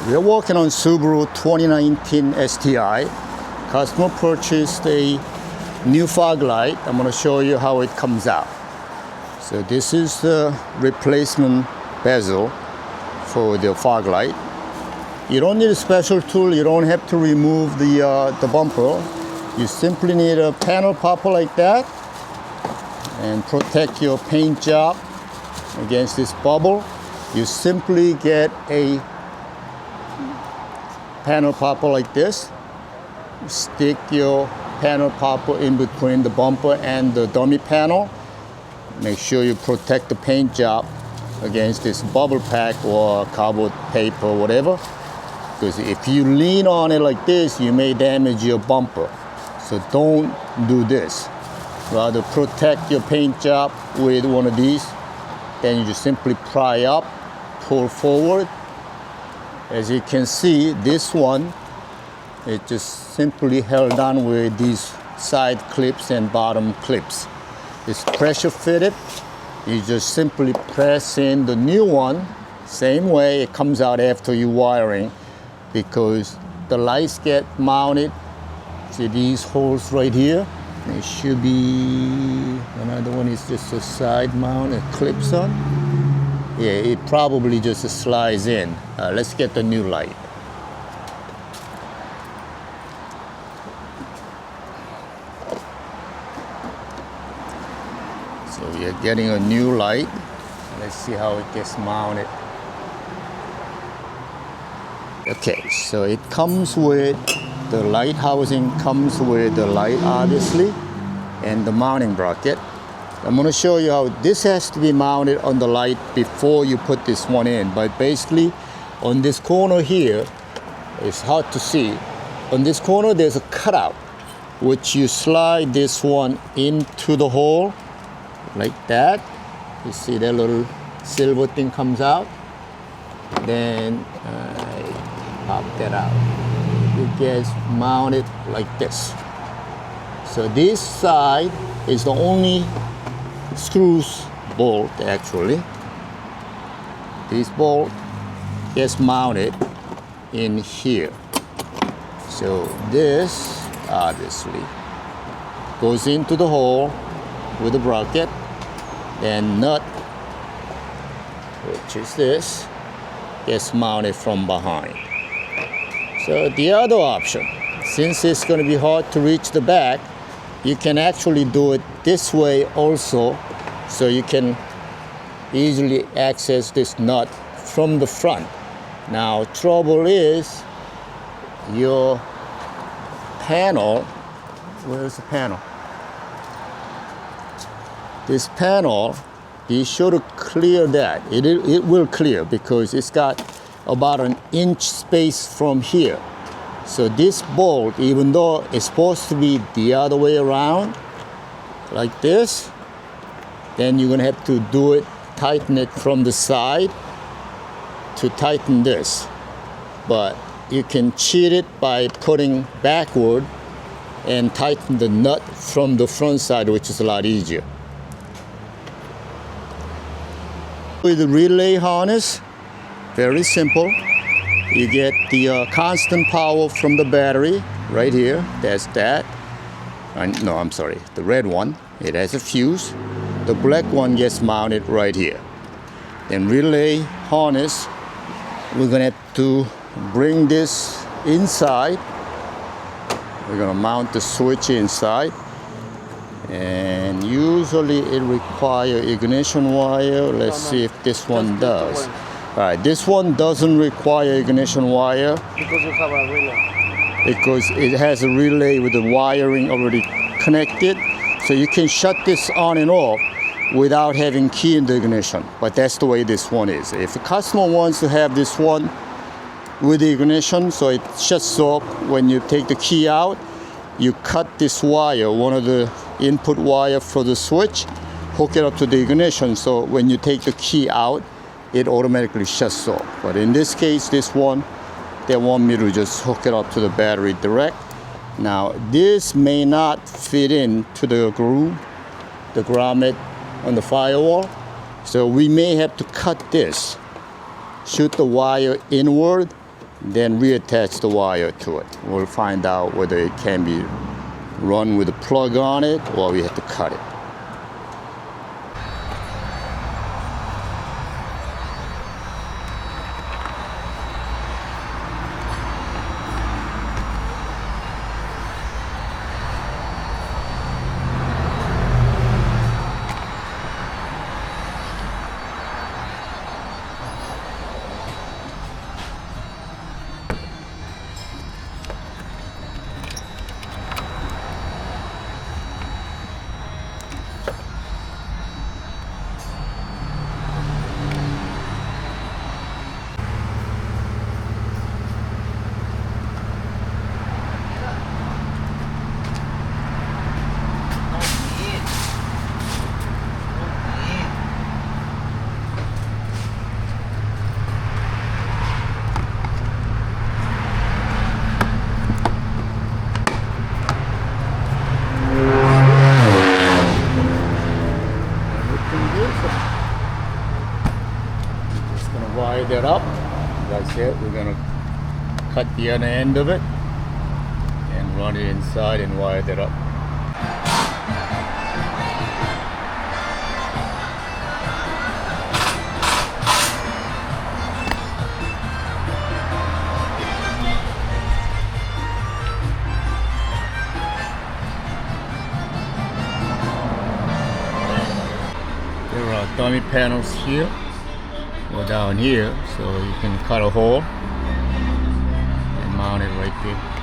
We're working on Subaru 2019 STI. Customer purchased a new fog light. I'm going to show you how it comes out. So this is the replacement bezel for the fog light. You don't need a special tool. You don't have to remove the bumper. You simply need a panel popper like that and protect your paint job against this bubble. You simply get a panel popper like this. Stick your panel popper in between the bumper and the dummy panel. Make sure you protect the paint job against this bubble pack or cardboard paper, whatever. Because if you lean on it like this, you may damage your bumper. So don't do this. Rather protect your paint job with one of these. Then you just simply pry up, pull forward. As you can see, this one, it just simply held on with these side clips and bottom clips. It's pressure fitted. You just simply press in the new one. Same way it comes out after you wiring, because the lights get mounted. See these holes right here? It should be, another one is just a side mount, it clips on. Yeah, it probably just slides in. Let's get the new light. So we are getting a new light. Let's see how it gets mounted. Okay, so it comes with the light housing, comes with the light obviously, and the mounting bracket. I'm going to show you how this has to be mounted on the light before you put this one in. But basically, on this corner here, it's hard to see. On this corner, there's a cutout, which you slide this one into the hole, like that. You see that little silver thing comes out. Then pop that out. It gets mounted like this. So this side is the only screws bolt actually. This bolt gets mounted in here. So this obviously goes into the hole with the bracket. Then nut, which is this, gets mounted from behind. So the other option, since it's going to be hard to reach the back, you can actually do it this way also, so you can easily access this nut from the front. Now, trouble is your panel, where's the panel? This panel, be sure to clear that. It will clear because it's got about an inch space from here. So this bolt, even though it's supposed to be the other way around, like this, then you're gonna have to do it, tighten it from the side to tighten this. But you can cheat it by putting backward and tighten the nut from the front side, which is a lot easier. With the relay harness, very simple. You get the constant power from the battery right here. That's that. No, I'm sorry, the red one. It has a fuse. The black one gets mounted right here. Then relay harness, we're gonna have to bring this inside. We're gonna mount the switch inside. And usually it requires ignition wire. Let's see if this one does. All right, this one doesn't require ignition wire. Because you have a relay. Because it has a relay with the wiring already connected. So you can shut this on and off without having key in the ignition. But that's the way this one is. If the customer wants to have this one with the ignition, so it shuts off when you take the key out, you cut this wire, one of the input wire for the switch, hook it up to the ignition, so when you take the key out, it automatically shuts off. But in this case, this one, they want me to just hook it up to the battery direct. Now, this may not fit into the groove, the grommet on the firewall, so we may have to cut this, shoot the wire inward, then reattach the wire to it. We'll find out whether it can be run with a plug on it or we have to cut it. Just gonna wire that up. That's it. We're gonna cut the other end of it and run it inside and wire that up. There are dummy panels here or down here, so you can cut a hole and mount it right there.